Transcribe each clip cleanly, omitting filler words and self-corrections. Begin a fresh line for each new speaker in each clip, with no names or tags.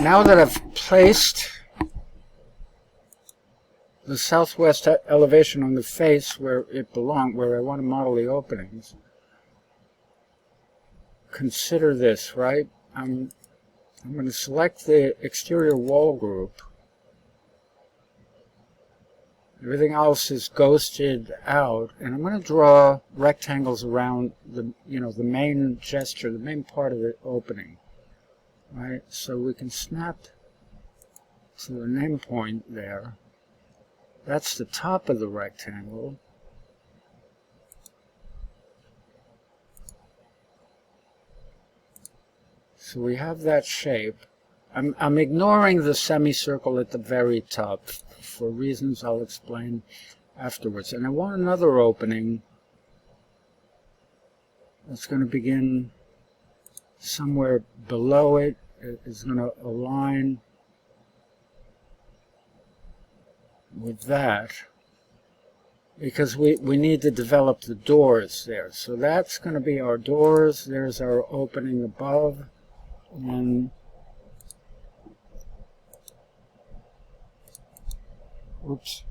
Now that I've placed the southwest elevation on the face where it belongs, where I want to model the openings, consider this, right? I'm going to select the exterior wall group. Everything else is ghosted out, and I'm going to draw rectangles around the, the main gesture, the main part of the opening, right? So we can snap to the name point there. That's the top of the rectangle. So we have that shape. I'm ignoring the semicircle at the very top for reasons I'll explain afterwards. And I want another opening that's going to begin somewhere below it. It's going to align with that, because we need to develop the doors there. So that's going to be our doors. There's our opening above. And oops,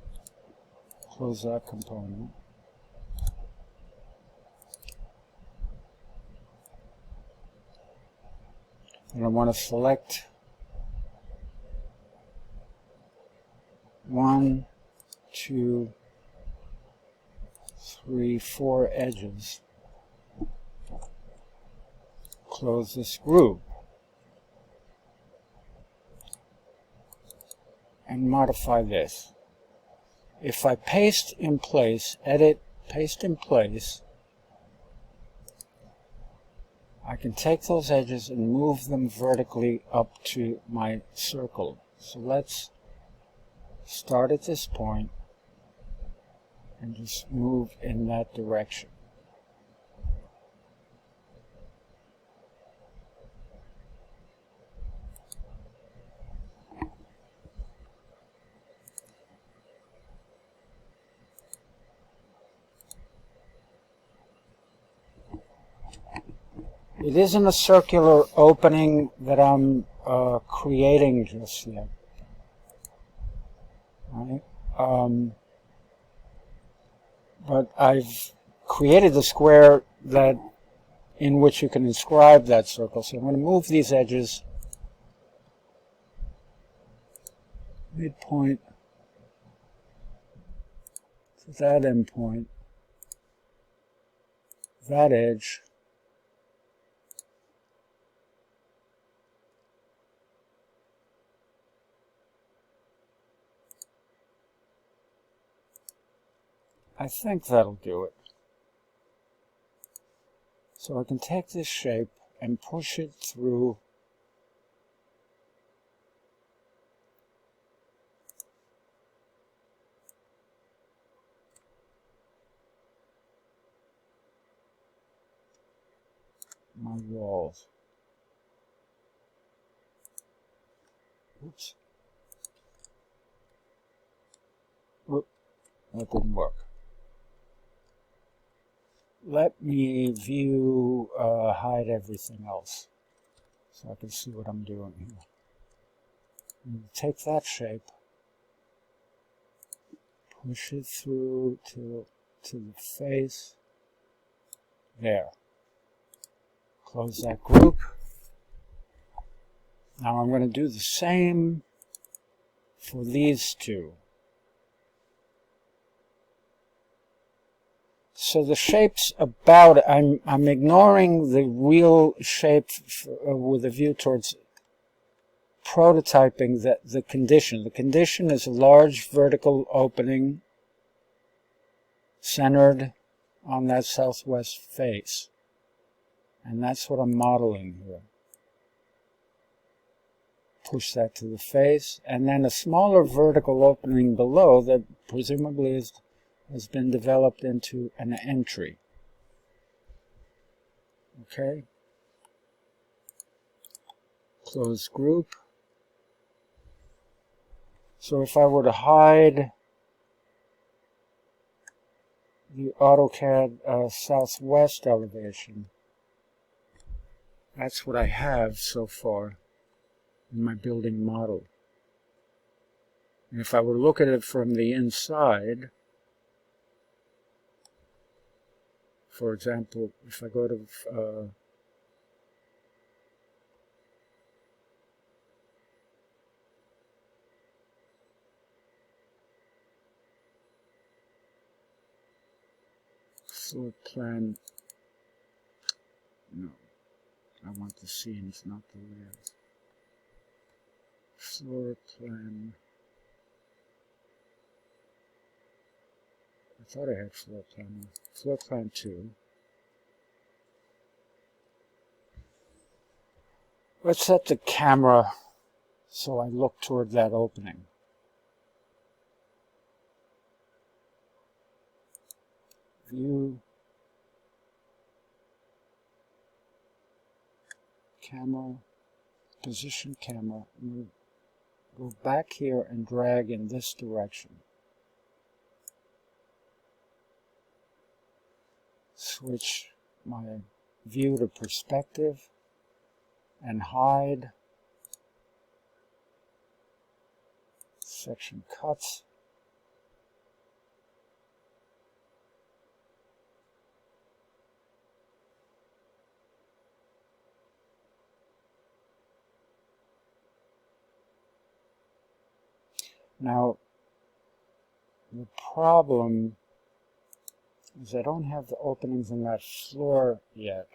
close that component. And I want to select 1, 2, 3, 4 edges. Close this group. And modify this. If I paste in place, edit, paste in place, I can take those edges and move them vertically up to my circle. So let's start at this point and just move in that direction. It isn't a circular opening that I'm creating just yet. Right? But I've created the square that in which you can inscribe that circle. So I'm going to move these edges midpoint to that endpoint, that edge. I think that'll do it. So I can take this shape and push it through my walls. Oops. Oop, that didn't work. Let me view, hide everything else so I can see what I'm doing here. Take that shape, push it through to the face, there. Close that group. Now I'm going to do the same for these two. So the shape's about, I'm ignoring the real shape with a view towards prototyping the condition. The condition is a large vertical opening centered on that southwest face. And that's what I'm modeling here. Push that to the face, and then a smaller vertical opening below that presumably has been developed into an entry. Okay. Close group. So if I were to hide the AutoCAD southwest elevation, that's what I have so far. in my building model. And if I were to look at it from the inside, for example, if I go to floor plan, no, I want the scenes, not the layers. Floor plan. I thought I had floor plan. Floor plan 2. Let's set the camera so I look toward that opening. View, camera, position camera. Go back here and drag in this direction. Switch my view to perspective and hide. Section cuts. Now, the problem is I don't have the openings in that floor yet.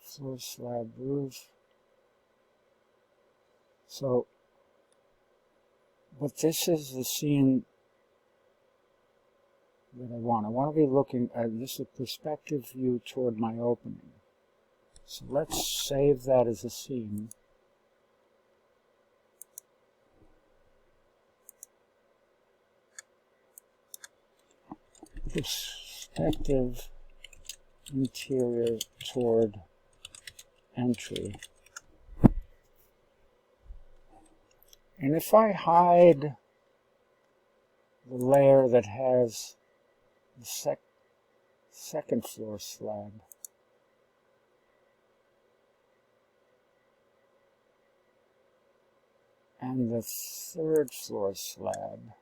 Floor, slab, roof. So, but this is the scene that I want. I want to be looking at this a perspective view toward my opening. So let's save that as a scene. Perspective interior toward entry. And if I hide the layer that has the second floor slab, and the third floor slab,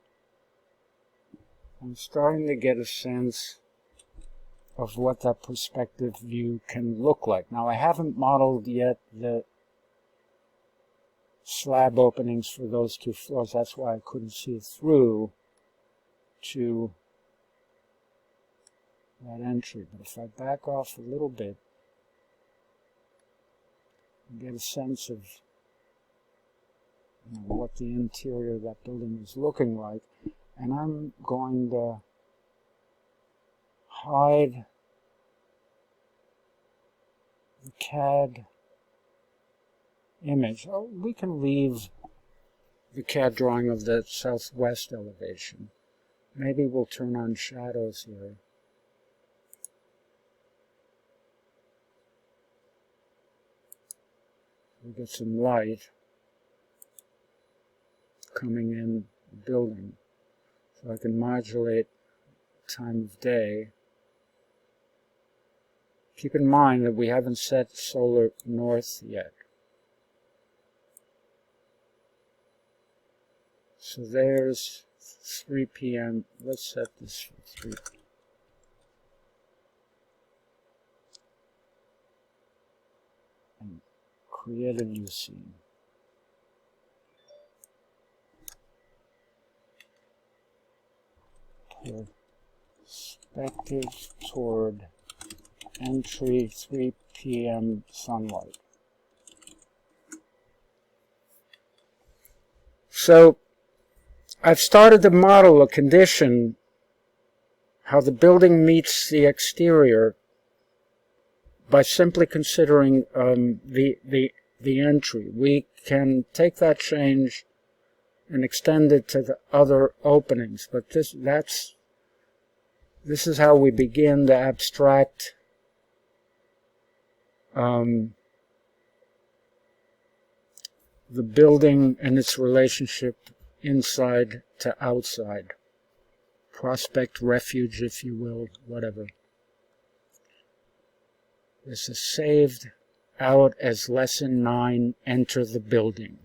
I'm starting to get a sense of what that perspective view can look like. Now, I haven't modeled yet the slab openings for those two floors. That's why I couldn't see through to that entry. But if I back off a little bit and get a sense of what the interior of that building is looking like, and I'm going to hide the CAD image. Oh, we can leave the CAD drawing of the southwest elevation. Maybe we'll turn on shadows here. We get some light coming in the building. So I can modulate time of day. Keep in mind that we haven't set solar north yet. So there's 3 p.m. Let's set this for 3. And create a new scene. Perspective toward entry, 3 p.m. sunlight. So I've started to model a condition how the building meets the exterior by simply considering the entry. We can take that change and extend it to the other openings, but this is how we begin to abstract the building and its relationship inside to outside. Prospect, refuge, if you will, whatever. This is saved. out as lesson 9, enter the building.